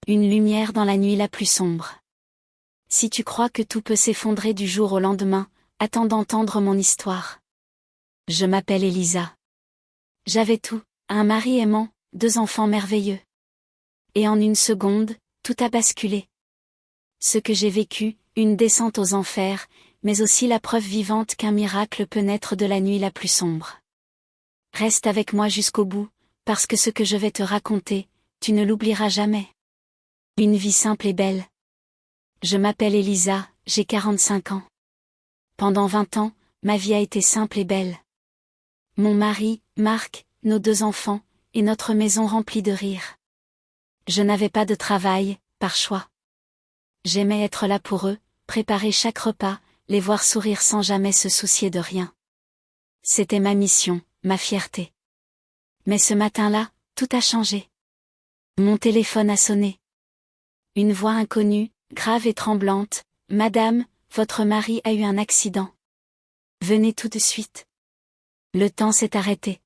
Une lumière dans la nuit la plus sombre. Si tu crois que tout peut s'effondrer du jour au lendemain, attends d'entendre mon histoire. Je m'appelle Elisa. J'avais tout, un mari aimant, 2 enfants merveilleux. Et en une seconde, tout a basculé. Ce que j'ai vécu, une descente aux enfers, mais aussi la preuve vivante qu'un miracle peut naître de la nuit la plus sombre. Reste avec moi jusqu'au bout, parce que ce que je vais te raconter, tu ne l'oublieras jamais. Une vie simple et belle. Je m'appelle Elisa, j'ai 45 ans. Pendant 20 ans, ma vie a été simple et belle. Mon mari, Marc, nos 2 enfants, et notre maison remplie de rires. Je n'avais pas de travail, par choix. J'aimais être là pour eux, préparer chaque repas, les voir sourire sans jamais se soucier de rien. C'était ma mission, ma fierté. Mais ce matin-là, tout a changé. Mon téléphone a sonné. Une voix inconnue, grave et tremblante, « Madame, votre mari a eu un accident. Venez tout de suite. » Le temps s'est arrêté.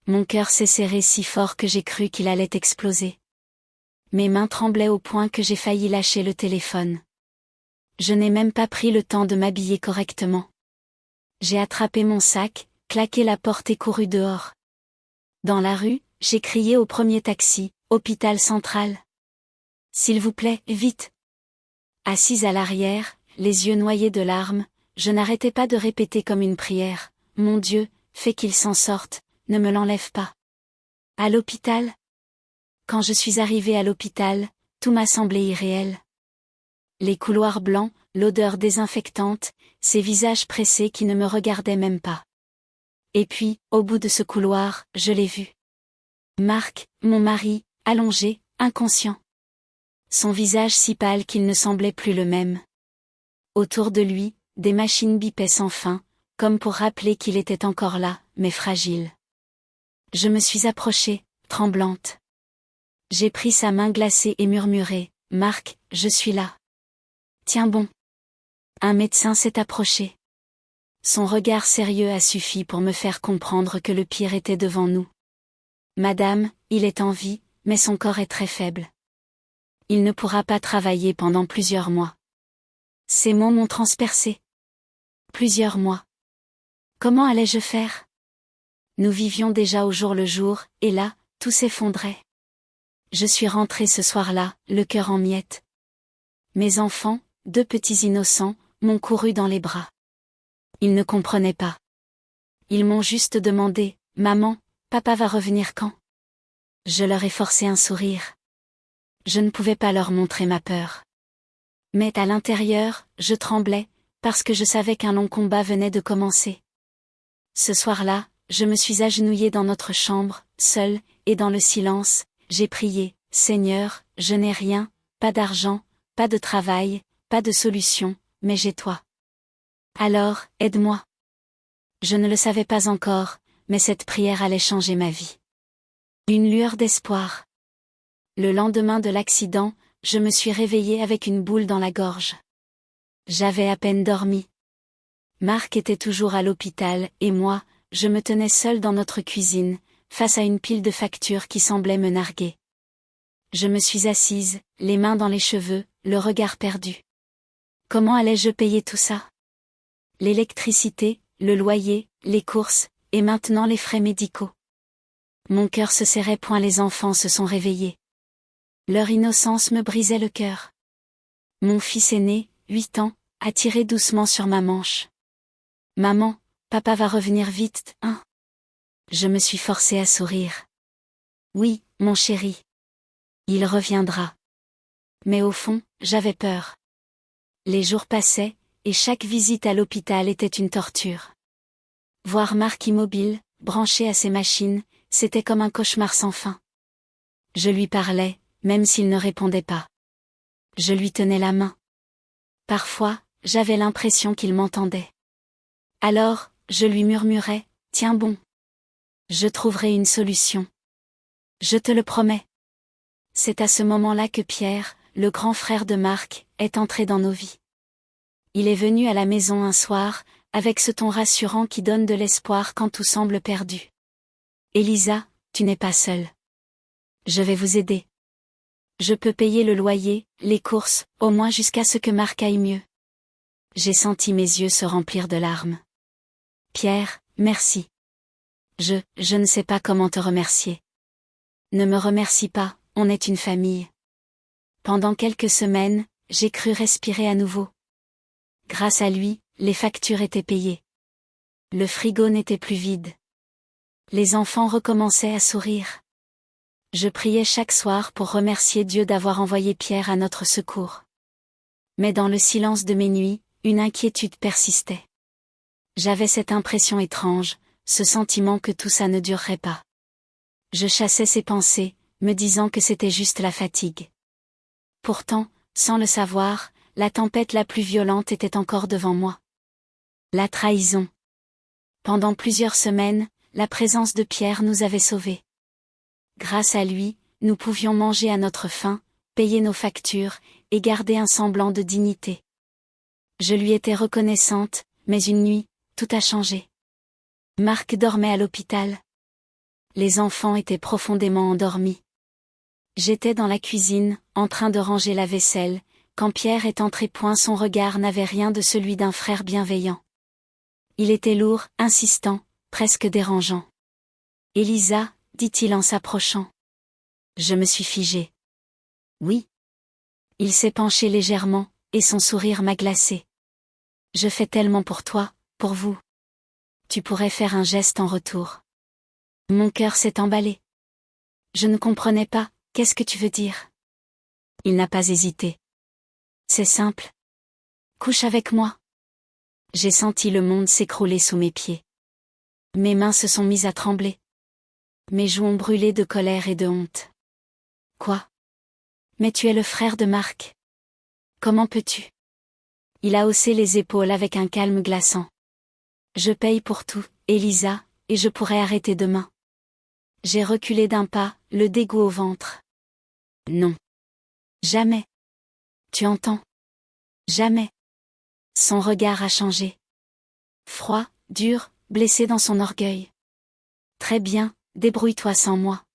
Mon cœur s'est serré si fort que j'ai cru qu'il allait exploser. Mes mains tremblaient au point que j'ai failli lâcher le téléphone. Je n'ai même pas pris le temps de m'habiller correctement. J'ai attrapé mon sac, claqué la porte et couru dehors. Dans la rue, j'ai crié au premier taxi, « Hôpital Central. S'il vous plaît, vite !» Assise à l'arrière, les yeux noyés de larmes, je n'arrêtais pas de répéter comme une prière, « Mon Dieu, fais qu'il s'en sorte, ne me l'enlève pas. » À l'hôpital? Quand je suis arrivée à l'hôpital, tout m'a semblé irréel. Les couloirs blancs, l'odeur désinfectante, ces visages pressés qui ne me regardaient même pas. Et puis, au bout de ce couloir, je l'ai vu. Marc, mon mari, allongé, inconscient. Son visage si pâle qu'il ne semblait plus le même. Autour de lui, des machines bipaient sans fin, comme pour rappeler qu'il était encore là, mais fragile. Je me suis approchée, tremblante. J'ai pris sa main glacée et murmuré, « Marc, je suis là. Tiens bon. » Un médecin s'est approché. Son regard sérieux a suffi pour me faire comprendre que le pire était devant nous. « Madame, il est en vie, mais son corps est très faible. Il ne pourra pas travailler pendant plusieurs mois. » Ces mots m'ont transpercé. Plusieurs mois. Comment allais-je faire? Nous vivions déjà au jour le jour, et là, tout s'effondrait. Je suis rentrée ce soir-là, le cœur en miettes. Mes enfants, 2 petits innocents, m'ont couru dans les bras. Ils ne comprenaient pas. Ils m'ont juste demandé, « Maman, papa va revenir quand ?» Je leur ai forcé un sourire. Je ne pouvais pas leur montrer ma peur. Mais à l'intérieur, je tremblais, parce que je savais qu'un long combat venait de commencer. Ce soir-là, je me suis agenouillée dans notre chambre, seule, et dans le silence, j'ai prié, « Seigneur, je n'ai rien, pas d'argent, pas de travail, pas de solution, mais j'ai toi. Alors, aide-moi. » Je ne le savais pas encore, mais cette prière allait changer ma vie. Une lueur d'espoir. Le lendemain de l'accident, je me suis réveillée avec une boule dans la gorge. J'avais à peine dormi. Marc était toujours à l'hôpital, et moi, je me tenais seule dans notre cuisine, face à une pile de factures qui semblait me narguer. Je me suis assise, les mains dans les cheveux, le regard perdu. Comment allais-je payer tout ça? L'électricité, le loyer, les courses, et maintenant les frais médicaux. Mon cœur se serrait point, les enfants se sont réveillés. Leur innocence me brisait le cœur. Mon fils aîné, 8 ans, a tiré doucement sur ma manche. « Maman, papa va revenir vite, hein ?» Je me suis forcée à sourire. « Oui, mon chéri. Il reviendra. » Mais au fond, j'avais peur. Les jours passaient, et chaque visite à l'hôpital était une torture. Voir Marc immobile, branché à ses machines, c'était comme un cauchemar sans fin. Je lui parlais, même s'il ne répondait pas. Je lui tenais la main. Parfois, j'avais l'impression qu'il m'entendait. Alors, je lui murmurais, « Tiens bon. Je trouverai une solution. Je te le promets. » C'est à ce moment-là que Pierre, le grand frère de Marc, est entré dans nos vies. Il est venu à la maison un soir, avec ce ton rassurant qui donne de l'espoir quand tout semble perdu. « Elisa, tu n'es pas seule. Je vais vous aider. » Je peux payer le loyer, les courses, au moins jusqu'à ce que Marc aille mieux. J'ai senti mes yeux se remplir de larmes. Pierre, merci. Je ne sais pas comment te remercier. Ne me remercie pas, on est une famille. Pendant quelques semaines, j'ai cru respirer à nouveau. Grâce à lui, les factures étaient payées. Le frigo n'était plus vide. Les enfants recommençaient à sourire. Je priais chaque soir pour remercier Dieu d'avoir envoyé Pierre à notre secours. Mais dans le silence de mes nuits, une inquiétude persistait. J'avais cette impression étrange, ce sentiment que tout ça ne durerait pas. Je chassais ces pensées, me disant que c'était juste la fatigue. Pourtant, sans le savoir, la tempête la plus violente était encore devant moi. La trahison. Pendant plusieurs semaines, la présence de Pierre nous avait sauvés. Grâce à lui, nous pouvions manger à notre faim, payer nos factures, et garder un semblant de dignité. Je lui étais reconnaissante, mais une nuit, tout a changé. Marc dormait à l'hôpital. Les enfants étaient profondément endormis. J'étais dans la cuisine, en train de ranger la vaisselle, quand Pierre est entré. Son regard n'avait rien de celui d'un frère bienveillant. Il était lourd, insistant, presque dérangeant. « Elisa » dit-il en s'approchant. Je me suis figée. « Oui. » Il s'est penché légèrement, et son sourire m'a glacée. « Je fais tellement pour toi, pour vous. Tu pourrais faire un geste en retour. » Mon cœur s'est emballé. Je ne comprenais pas, qu'est-ce que tu veux dire? Il n'a pas hésité. C'est simple. Couche avec moi. J'ai senti le monde s'écrouler sous mes pieds. Mes mains se sont mises à trembler. Mes joues ont brûlé de colère et de honte. Quoi? Mais tu es le frère de Marc. Comment peux-tu? Il a haussé les épaules avec un calme glaçant. Je paye pour tout, Elisa, et je pourrais arrêter demain. J'ai reculé d'un pas, le dégoût au ventre. Non. Jamais. Tu entends? Jamais. Son regard a changé. Froid, dur, blessé dans son orgueil. Très bien, débrouille-toi sans moi.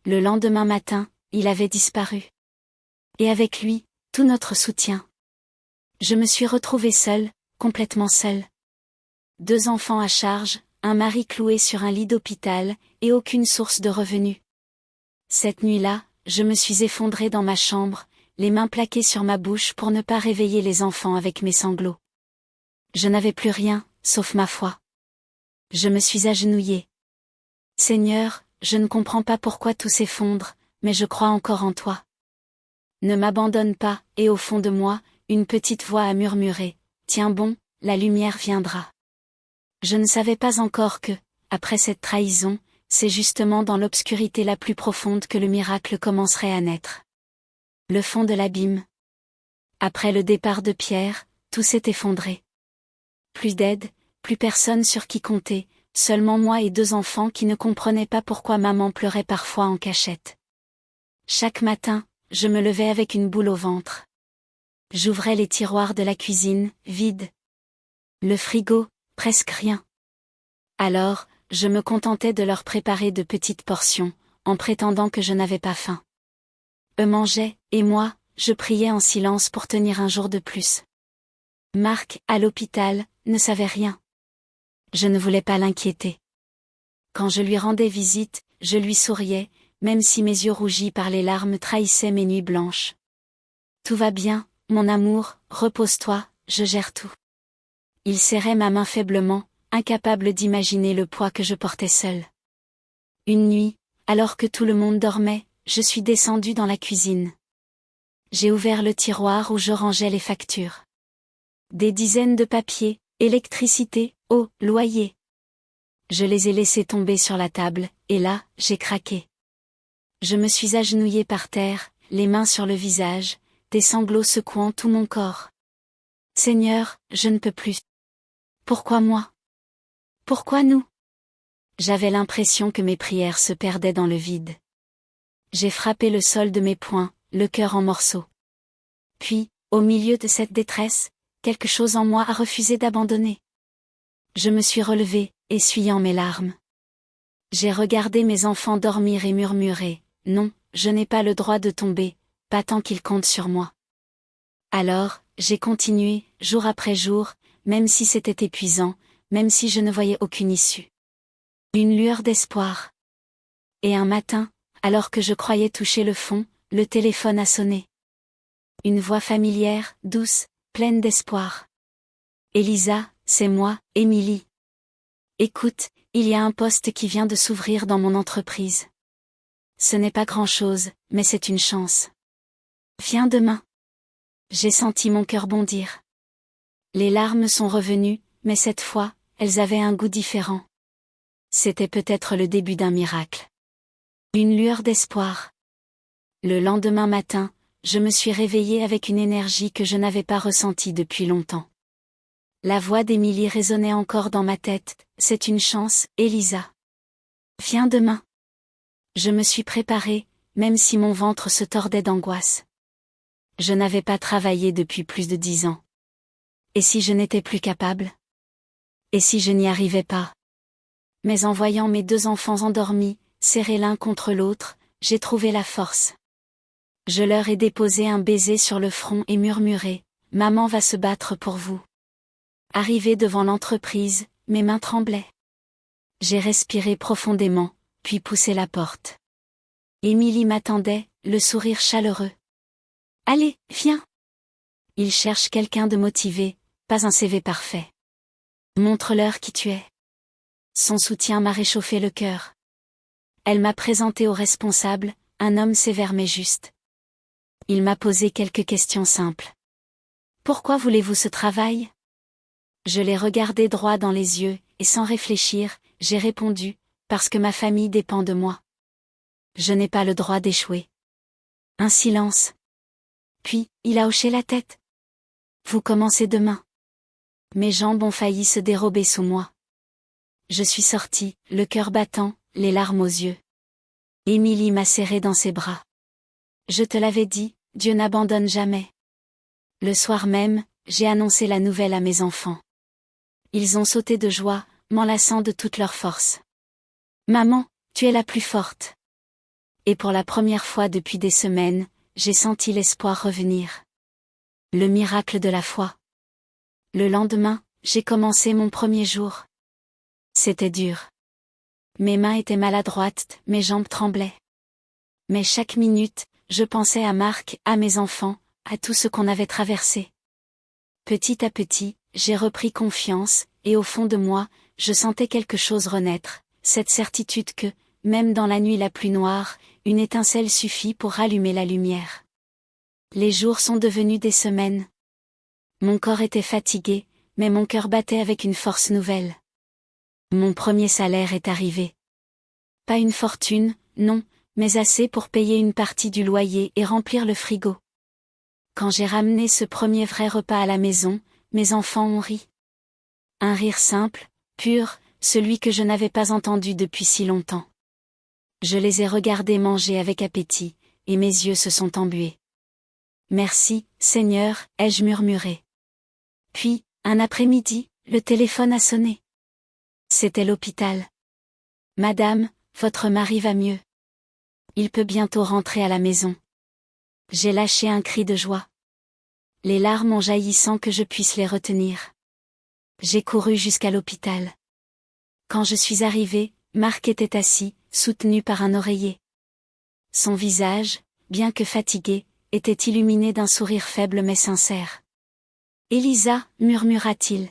Le lendemain matin, il avait disparu. Et avec lui, tout notre soutien. Je me suis retrouvée seule, complètement seule. 2 enfants à charge, un mari cloué sur un lit d'hôpital, et aucune source de revenus. Cette nuit-là, je me suis effondrée dans ma chambre, les mains plaquées sur ma bouche pour ne pas réveiller les enfants avec mes sanglots. Je n'avais plus rien, sauf ma foi. Je me suis agenouillée. Seigneur, je ne comprends pas pourquoi tout s'effondre, mais je crois encore en toi. Ne m'abandonne pas, et au fond de moi, une petite voix a murmuré, tiens bon, la lumière viendra. Je ne savais pas encore que, après cette trahison, c'est justement dans l'obscurité la plus profonde que le miracle commencerait à naître. Le fond de l'abîme. Après le départ de Pierre, tout s'est effondré. Plus d'aide, plus personne sur qui compter, seulement moi et 2 enfants qui ne comprenaient pas pourquoi maman pleurait parfois en cachette. Chaque matin, je me levais avec une boule au ventre. J'ouvrais les tiroirs de la cuisine, vides. Le frigo, presque rien. Alors, je me contentais de leur préparer de petites portions, en prétendant que je n'avais pas faim. Eux mangeaient, et moi, je priais en silence pour tenir un jour de plus. Marc, à l'hôpital, ne savait rien. Je ne voulais pas l'inquiéter. Quand je lui rendais visite, je lui souriais, même si mes yeux rougis par les larmes trahissaient mes nuits blanches. Tout va bien, mon amour, repose-toi, je gère tout. Il serrait ma main faiblement, incapable d'imaginer le poids que je portais seule. Une nuit, alors que tout le monde dormait, je suis descendue dans la cuisine. J'ai ouvert le tiroir où je rangeais les factures. Des dizaines de papiers, électricité, eau, loyer. Je les ai laissés tomber sur la table, et là, j'ai craqué. Je me suis agenouillée par terre, les mains sur le visage, des sanglots secouant tout mon corps. Seigneur, je ne peux plus. Pourquoi moi? Pourquoi nous? J'avais l'impression que mes prières se perdaient dans le vide. J'ai frappé le sol de mes poings, le cœur en morceaux. Puis, au milieu de cette détresse, quelque chose en moi a refusé d'abandonner. Je me suis relevée, essuyant mes larmes. J'ai regardé mes enfants dormir et murmurer, non, je n'ai pas le droit de tomber, pas tant qu'il compte sur moi. Alors, j'ai continué, jour après jour, même si c'était épuisant, même si je ne voyais aucune issue. Une lueur d'espoir. Et un matin, alors que je croyais toucher le fond, le téléphone a sonné. Une voix familière, douce, pleine d'espoir. Elisa, c'est moi, Émilie. Écoute, il y a un poste qui vient de s'ouvrir dans mon entreprise. Ce n'est pas grand-chose, mais c'est une chance. Viens demain. J'ai senti mon cœur bondir. Les larmes sont revenues, mais cette fois, elles avaient un goût différent. C'était peut-être le début d'un miracle. Une lueur d'espoir. Le lendemain matin, je me suis réveillée avec une énergie que je n'avais pas ressentie depuis longtemps. La voix d'Émilie résonnait encore dans ma tête, c'est une chance, Elisa. Viens demain. Je me suis préparée, même si mon ventre se tordait d'angoisse. Je n'avais pas travaillé depuis plus de 10 ans. Et si je n'étais plus capable? Et si je n'y arrivais pas? Mais en voyant mes 2 enfants endormis, serrés l'un contre l'autre, j'ai trouvé la force. Je leur ai déposé un baiser sur le front et murmuré, « Maman va se battre pour vous. » Arrivé devant l'entreprise, mes mains tremblaient. J'ai respiré profondément, puis poussé la porte. Émilie m'attendait, le sourire chaleureux. « Allez, viens !» Il cherche quelqu'un de motivé, pas un CV parfait. Montre-leur qui tu es. Son soutien m'a réchauffé le cœur. Elle m'a présenté au responsable, un homme sévère mais juste. Il m'a posé quelques questions simples. « Pourquoi voulez-vous ce travail ?» Je l'ai regardé droit dans les yeux, et sans réfléchir, j'ai répondu, « Parce que ma famille dépend de moi. Je n'ai pas le droit d'échouer. » Un silence. Puis, il a hoché la tête. « Vous commencez demain. » Mes jambes ont failli se dérober sous moi. Je suis sortie, le cœur battant, les larmes aux yeux. Émilie m'a serré dans ses bras. Je te l'avais dit, Dieu n'abandonne jamais. Le soir même, j'ai annoncé la nouvelle à mes enfants. Ils ont sauté de joie, m'enlaçant de toute leur force. Maman, tu es la plus forte. Et pour la première fois depuis des semaines, j'ai senti l'espoir revenir. Le miracle de la foi. Le lendemain, j'ai commencé mon premier jour. C'était dur. Mes mains étaient maladroites, mes jambes tremblaient. Mais chaque minute, je pensais à Marc, à mes enfants, à tout ce qu'on avait traversé. Petit à petit, j'ai repris confiance, et au fond de moi, je sentais quelque chose renaître, cette certitude que, même dans la nuit la plus noire, une étincelle suffit pour rallumer la lumière. Les jours sont devenus des semaines. Mon corps était fatigué, mais mon cœur battait avec une force nouvelle. Mon premier salaire est arrivé. Pas une fortune, non, mais assez pour payer une partie du loyer et remplir le frigo. Quand j'ai ramené ce premier vrai repas à la maison, mes enfants ont ri. Un rire simple, pur, celui que je n'avais pas entendu depuis si longtemps. Je les ai regardés manger avec appétit, et mes yeux se sont embués. Merci, Seigneur, ai-je murmuré. Puis, un après-midi, le téléphone a sonné. C'était l'hôpital. Madame, votre mari va mieux. Il peut bientôt rentrer à la maison. J'ai lâché un cri de joie. Les larmes ont jailli sans que je puisse les retenir. J'ai couru jusqu'à l'hôpital. Quand je suis arrivée, Marc était assis, soutenu par un oreiller. Son visage, bien que fatigué, était illuminé d'un sourire faible mais sincère. « Elisa, murmura-t-il. »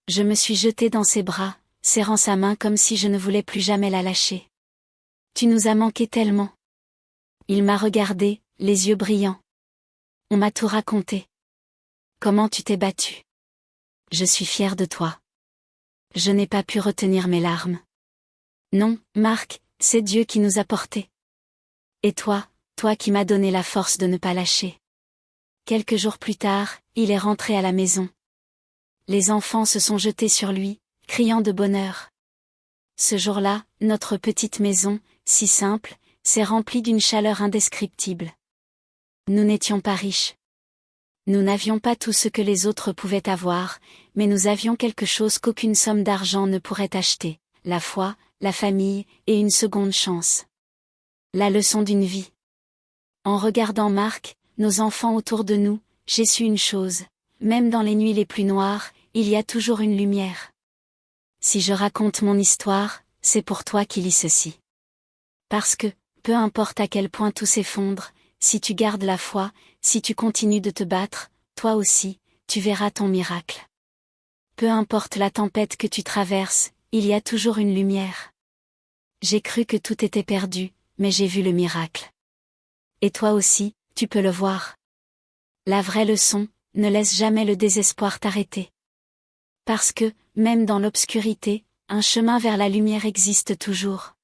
Je me suis jetée dans ses bras, serrant sa main comme si je ne voulais plus jamais la lâcher. « Tu nous as manqué tellement. » Il m'a regardé, les yeux brillants. « On m'a tout raconté. Comment tu t'es battue. Je suis fière de toi. » Je n'ai pas pu retenir mes larmes. Non, Marc, c'est Dieu qui nous a portés. Et toi qui m'as donné la force de ne pas lâcher. Quelques jours plus tard, il est rentré à la maison. Les enfants se sont jetés sur lui, criant de bonheur. Ce jour-là, notre petite maison, si simple, s'est remplie d'une chaleur indescriptible. Nous n'étions pas riches. Nous n'avions pas tout ce que les autres pouvaient avoir, mais nous avions quelque chose qu'aucune somme d'argent ne pourrait acheter, la foi, la famille, et une seconde chance. La leçon d'une vie. En regardant Marc, nos enfants autour de nous, j'ai su une chose. Même dans les nuits les plus noires, il y a toujours une lumière. Si je raconte mon histoire, c'est pour toi qui lis ceci. Parce que, peu importe à quel point tout s'effondre, si tu gardes la foi, si tu continues de te battre, toi aussi, tu verras ton miracle. Peu importe la tempête que tu traverses, il y a toujours une lumière. J'ai cru que tout était perdu, mais j'ai vu le miracle. Et toi aussi, tu peux le voir. La vraie leçon, ne laisse jamais le désespoir t'arrêter. Parce que, même dans l'obscurité, un chemin vers la lumière existe toujours.